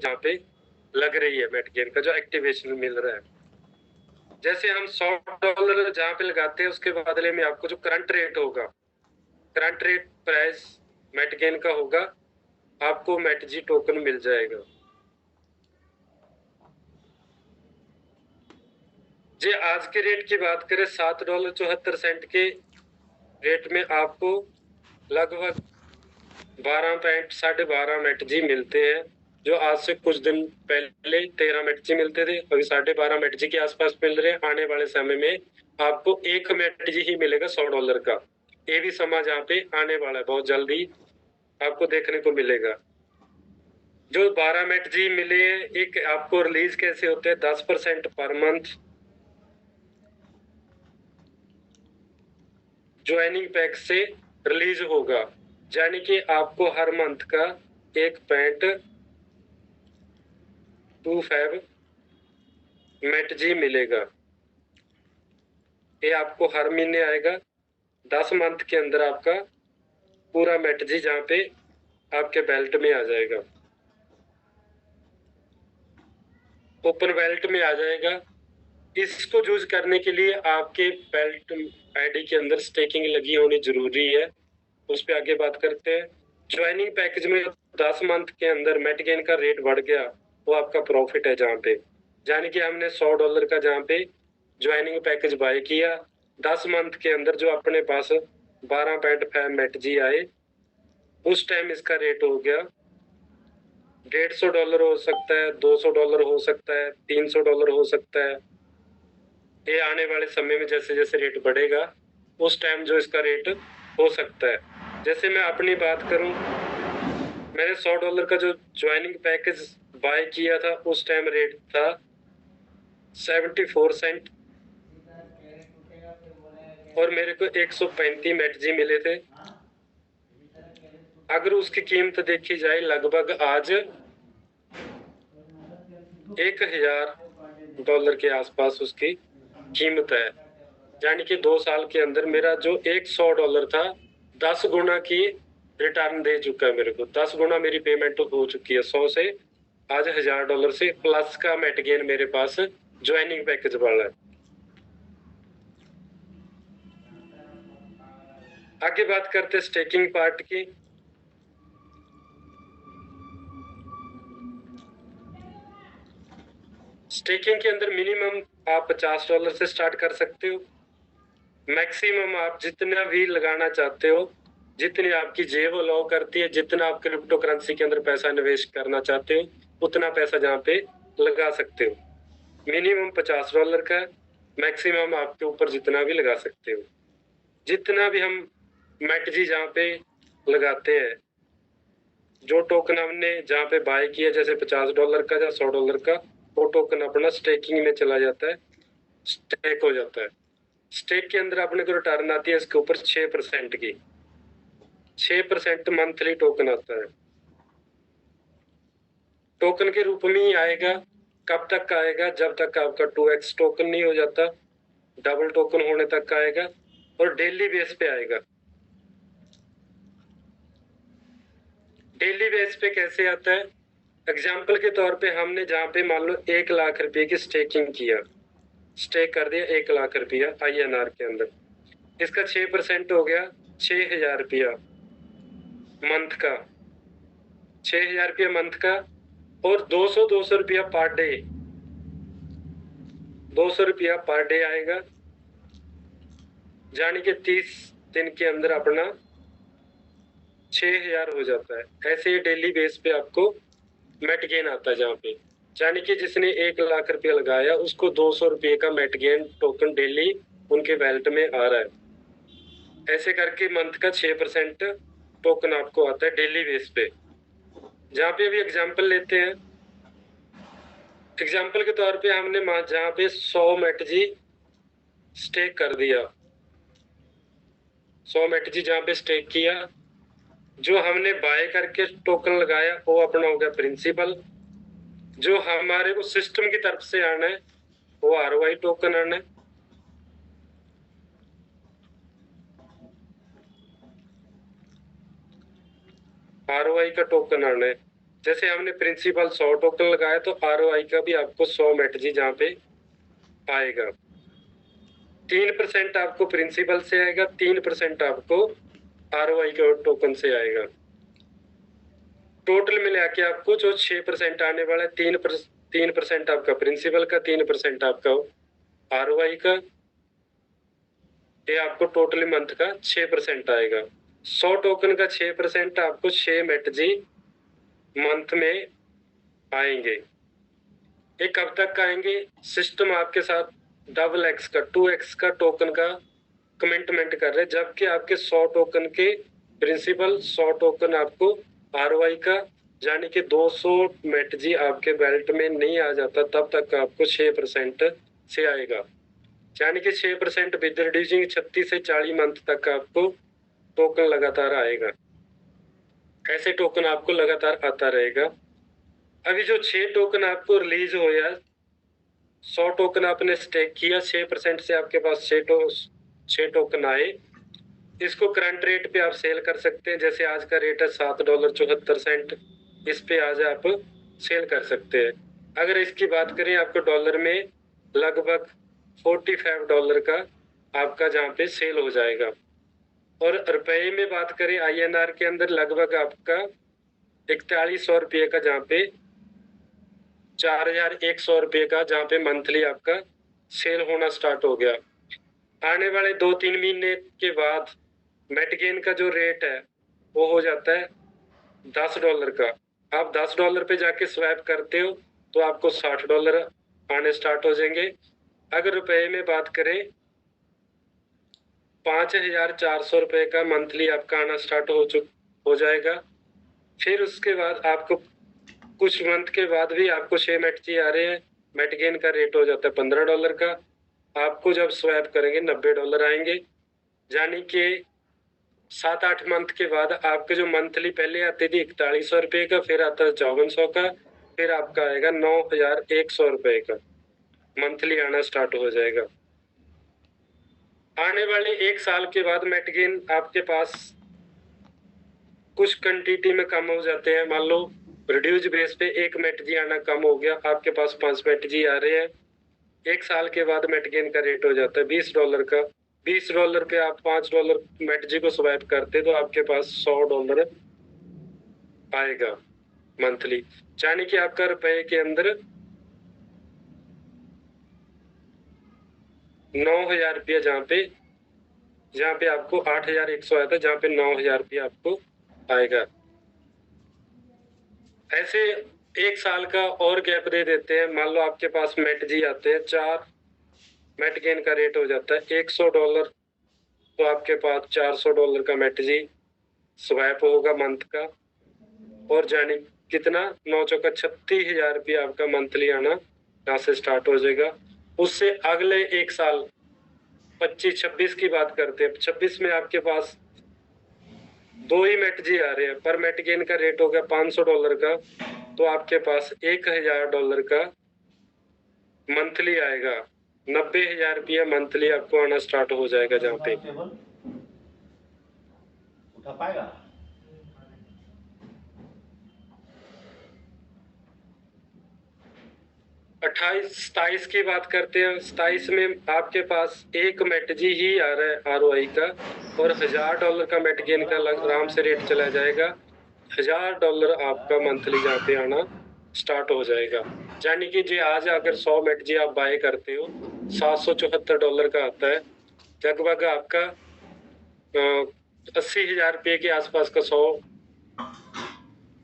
जहाँ पे लग रही है मेट गेन का जो एक्टिवेशन मिल रहा है। जैसे हम $100 जहाँ पे लगाते हैं उसके बदले में आपको जो करंट रेट होगा, करंट रेट प्राइस मेट गेन का होगा, आपको मेट जी टोकन मिल जाएगा। जी आज के रेट की बात करें $7.74 के रेट में आपको लगभग 12.12 मेट जी मिलते हैं, जो आज से कुछ दिन पहले 13 मेट जी मिलते थे, अभी 12.5 मेट जी के आसपास मिल रहे हैं। आने वाले समय में आपको 1 मेट जी ही मिलेगा $100 का। ये भी समाज यहाँ पे आने वाला है, बहुत जल्दी आपको देखने को मिलेगा। जो 12 मेट जी मिले, एक आपको रिलीज कैसे होते हैं, 10% पर मंथ ज्वाइनिंग पैक से रिलीज होगा, यानी कि आपको हर मंथ का 1.25 मेट जी मिलेगा। ये आपको हर महीने आएगा। 10 मंथ के अंदर आपका पूरा मेट जी जहाँ पे आपके बेल्ट में आ जाएगा, ओपन बेल्ट में आ जाएगा। इसको यूज करने के लिए आपके बेल्ट आईडी के अंदर स्टेकिंग लगी होनी जरूरी है। उस पर आगे बात करते हैं। ज्वाइनिंग पैकेज में 10 मंथ के अंदर मेट गेन का रेट बढ़ गया, वो आपका प्रॉफिट है। जहाँ पे यानी कि हमने $100 का जहाँ पे ज्वाइनिंग पैकेज बाय किया, 10 मंथ के अंदर जो अपने पास 12.5 मेट जी आए, उस टाइम इसका रेट हो गया $150 हो सकता है, $200 हो सकता है, $300 हो सकता है। ये आने वाले समय में जैसे जैसे रेट बढ़ेगा उस टाइम जो इसका रेट हो सकता है। जैसे मैं अपनी बात करूं, मैंने $100 का जो ज्वाइनिंग पैकेज बाय किया था उस टाइम रेट था 74 सेंट और मेरे को 135 मेट जी मिले थे। अगर उसकी कीमत देखी जाए लगभग आज $1000 के आसपास उसकी कीमत है, यानी कि 2 साल के अंदर मेरा जो $100 था 10 गुना की रिटर्न दे चुका है मेरे को। 10 गुना मेरी पेमेंट हो चुकी है। 100 से आज $1000 से प्लस का मेट गेन मेरे पास ज्वाइनिंग पैकेज वाला है। आगे बात करते हैं स्टेकिंग पार्ट की। स्टेकिंग के अंदर मिनिमम आप $50 से स्टार्ट कर सकते हो। मैक्सिमम आप जितना भी लगाना चाहते हो, जितनी आपकी जेब अलाउ करती है, जितना आप क्रिप्टो करेंसी के अंदर पैसा निवेश करना चाहते हो, उतना पैसा जहाँ पे लगा सकते हो। मिनिमम $50 का, मैक्सिमम आपके ऊपर जितना भी लगा सकते हो। जितना भी हम मेट जी जहाँ पे लगाते हैं, जो टोकन हमने जहाँ पे बाय किया, जैसे $50 का या $100 का, वो टोकन अपना स्टेकिंग में चला जाता है, स्टेक हो जाता है। स्टेक के अंदर अपने को रिटर्न आती है इसके ऊपर 6% की, 6% मंथली टोकन आता है। टोकन के रूप में ही आएगा। कब तक का आएगा? जब तक आपका 2x टोकन नहीं हो जाता, डबल टोकन होने तक का आएगा और डेली बेस पे आएगा। डेली बेस पे कैसे आता है? एग्जाम्पल के तौर पे हमने जहाँ पे मान लो 1,00,000 रुपये की स्टेकिंग किया, स्टेक कर दिया 1,00,000 रुपया INR के अंदर, इसका 6% हो गया 6,000 रुपया मंथ का, 6,000 रुपया मंथ का। और 200 रुपया पर डे, 200 रुपया पर डे आएगा, यानी कि 30 दिन के अंदर अपना 6,000 हो जाता है। ऐसे ही डेली बेस पे आपको मेट गेन आता है, जहाँ पे यानी कि जिसने 1,00,000 रुपया लगाया उसको 200 रुपये का मेट गेन टोकन डेली उनके वैलेट में आ रहा है। ऐसे करके मंथ का 6% टोकन आपको आता है डेली बेस पे। जहाँ पे अभी एग्जाम्पल लेते हैं, एग्जाम्पल के तौर पे हमने जहाँ पे 100 मेट जी स्टेक कर दिया, 100 मेट जी जहाँ पे स्टेक किया, जो हमने बाय करके टोकन लगाया वो अपना हो गया प्रिंसिपल। जो हमारे को सिस्टम की तरफ से आना है वो ROI टोकन आना है। ROI का टोकन आना है। जैसे हमने प्रिंसिपल 100 टोकन लगाया तो ROI का भी आपको 100 मेटजी जहाँ पे आएगा। 3% आपको प्रिंसिपल से आएगा, 3% आपको ROI के टोकन से आएगा। टोटल मिला के आपको जो 6% आने वाला है, 3% आपका प्रिंसिपल का, 3% आपका ROI का, ये आपको टोटली मंथ का 6% आएगा। 100 टोकन का 6% आपको 6 मेटजी मंथ में आएंगे। ये कब तक आएंगे? सिस्टम आपके साथ डबल एक्स का 2x का टोकन का कमिटमेंट कर रहे हैं, जबकि आपके 100 टोकन के प्रिंसिपल 100 टोकन आपको ROI का यानी कि 200 मेटजी आपके बेल्ट में नहीं आ जाता, तब तक आपको 6% से आएगा। यानी कि 6% विद रिड्यूसिंग 36 से 40 मंथ तक आपको टोकन लगातार आएगा। ऐसे टोकन आपको लगातार आता रहेगा। अभी जो 6 टोकन आपको रिलीज हो या 100 टोकन आपने स्टेक किया, 6% से आपके पास 6 टोकन आए, इसको करंट रेट पे आप सेल कर सकते हैं। जैसे आज का रेट है $7.74, इस पे आज आप सेल कर सकते हैं। अगर इसकी बात करें आपको डॉलर में लगभग $45 का आपका जहाँ पे सेल हो जाएगा, और रुपए में बात करें INR के अंदर लगभग आपका 4100 रुपये का, जहाँ पे 4100 रुपये का जहाँ पे मंथली आपका सेल होना स्टार्ट हो गया। आने वाले 2-3 महीने के बाद मेटगेन का जो रेट है वो हो जाता है $10 का। आप $10 पे जाके स्वैप करते हो तो आपको $60 आने स्टार्ट हो जाएंगे। अगर रुपए में बात करें 5400 रुपये का मंथली आपका आना स्टार्ट हो जाएगा। फिर उसके बाद आपको कुछ मंथ के बाद भी आपको 6 मेटजी आ रहे हैं, मेटगेन का रेट हो जाता है $15 का। आपको जब स्वैप करेंगे $90 आएंगे, यानी कि 7-8 मंथ के बाद आपके जो मंथली पहले आती थी 4100 रुपये का, फिर आता है 5400 का, फिर आपका आएगा 9100 रुपये का मंथली आना स्टार्ट हो जाएगा। आने वाले 1 साल के बाद मेटगेन आपके पास कुछ क्वांटिटी में कम हो जाते हैं। मान लो रिड्यूस बेस पे 1 मेटजी आना कम हो गया, आपके पास 5 मेटजी आ रहे हैं। 1 साल के बाद मेटगेन का रेट हो जाता है $20 का। $20 पे आप $5 मेटजी को स्वैप करते तो आपके पास $100 आएगा मंथली, यानी कि आपका रुपए के अंदर 9000 रुपया, जहाँ पे आपको 8100 आया था, जहाँ पे 9000 रुपया आपको आएगा। ऐसे 1 साल का और गैप दे देते हैं। मान लो आपके पास मेटजी आते हैं 4, मेटगेन का रेट हो जाता है $100, तो आपके पास $400 का मेटजी स्वैप होगा मंथ का, और जानी कितना 9 चौका 36,000 रुपया आपका मंथली आना यहाँ से स्टार्ट हो जाएगा। उससे अगले 1 साल 25-26 की बात करते हैं, 26 में आपके पास 2 ही मेटजी आ रहे हैं, पर मेटगेन का रेट हो गया $500 का, तो आपके पास $1000 का मंथली आएगा। 90,000 रुपया मंथली आपको आना स्टार्ट हो जाएगा, जहाँ पे उठा पाएगा। 27 की बात करते हैं। 27 में आपके पास 1 मेटजी ही आ रहा है ROI का, और $1000 का मेटगेन का आराम से रेट चला जाएगा। $1000 आपका मंथली जहाँ पे आना स्टार्ट हो जाएगा, यानी कि जी आज अगर 100 मेटजी आप बाय करते हो $774 का आता है, लगभग आपका 80,000 रुपये के आसपास का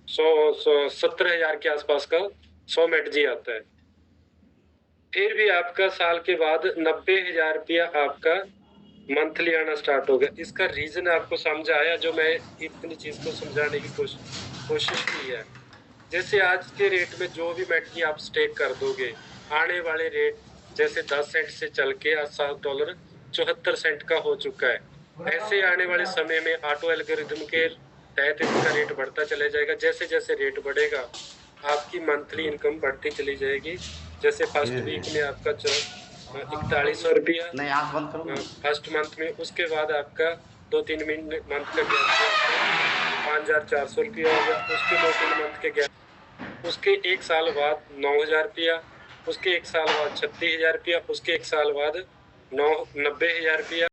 70,000 के आसपास का 100 मेटजी आता है। फिर भी आपका साल के बाद 90,000 रुपया आपका मंथली आना स्टार्ट हो गया। इसका रीजन आपको समझ आया जो मैं इतनी चीज को समझाने की कोशिश की है। जैसे आज के रेट में जो भी मेटजी आप स्टेक कर दोगे, आने वाले रेट जैसे 10 सेंट से चल के आज $7.74 का हो चुका है। ऐसे आने वाले समय में ऑटो एल्गोरिथम के तहत इसका रेट बढ़ता चला जाएगा। जैसे जैसे रेट बढ़ेगा आपकी मंथली इनकम बढ़ती चली जाएगी। जैसे फर्स्ट वीक में आपका 4100 रुपया फर्स्ट मंथ में, उसके बाद आपका 2-3 मंथ का गैप 5400 रुपया होगा, उसके 2-3 मंथ के गैप उसके 1 साल बाद 9,000 रुपया, उसके 1 साल बाद 36,000 रुपया, उसके 1 साल बाद 90,000 रुपया,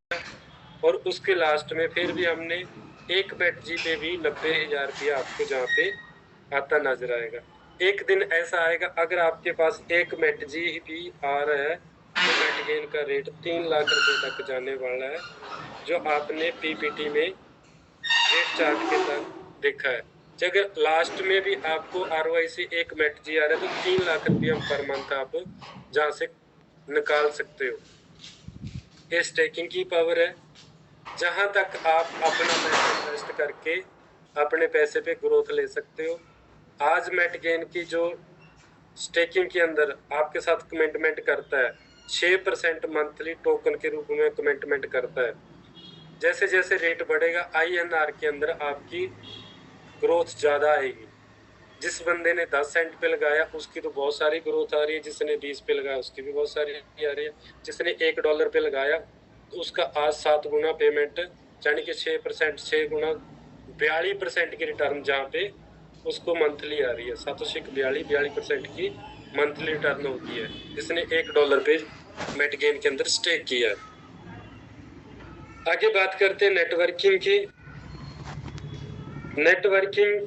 और उसके लास्ट में फिर भी हमने एक मैटजी पे भी 90,000 रुपया आपको जहाँ पे आता नजर आएगा। एक दिन ऐसा आएगा अगर आपके पास एक मैटजी भी आ रहा है तो मैट गेन का रेट 3 लाख रुपए तक जाने वाला है, जो आपने पीपीटी में रेट चार्ट के तहत देखा है। अगर लास्ट में भी आपको आरओआई से एक मैटजी आ रहा है तो 3 लाख रुपया पर मंथ आप जहाँ से निकाल सकते हो। ये स्टेकिंग की पावर है। जहां तक आप अपना पैसा इन्वेस्ट करके अपने पैसे पे ग्रोथ ले सकते हो। आज मेट गेन की जो स्टेकिंग के अंदर आपके साथ कमिटमेंट करता है 6% मंथली टोकन के रूप में कमिटमेंट करता है। जैसे जैसे रेट बढ़ेगा आईएनआर के अंदर आपकी ग्रोथ ज्यादा आएगी। जिस बंदे ने 10 सेंट पे लगाया उसकी तो बहुत सारी ग्रोथ आ रही है, जिसने 20 पे लगाया उसकी भी बहुत सारी आ रही है, जिसने $1 पे लगाया उसका आज 7 गुना पेमेंट, यानी कि 6%, 6 गुना 42% की रिटर्न जहाँ पे उसको मंथली आ रही है। सातोशिक 42% की मंथली रिटर्न होती है जिसने $1 पे मेट गेन के अंदर स्टेक किया है। आगे बात करते हैं नेटवर्किंग की। नेटवर्किंग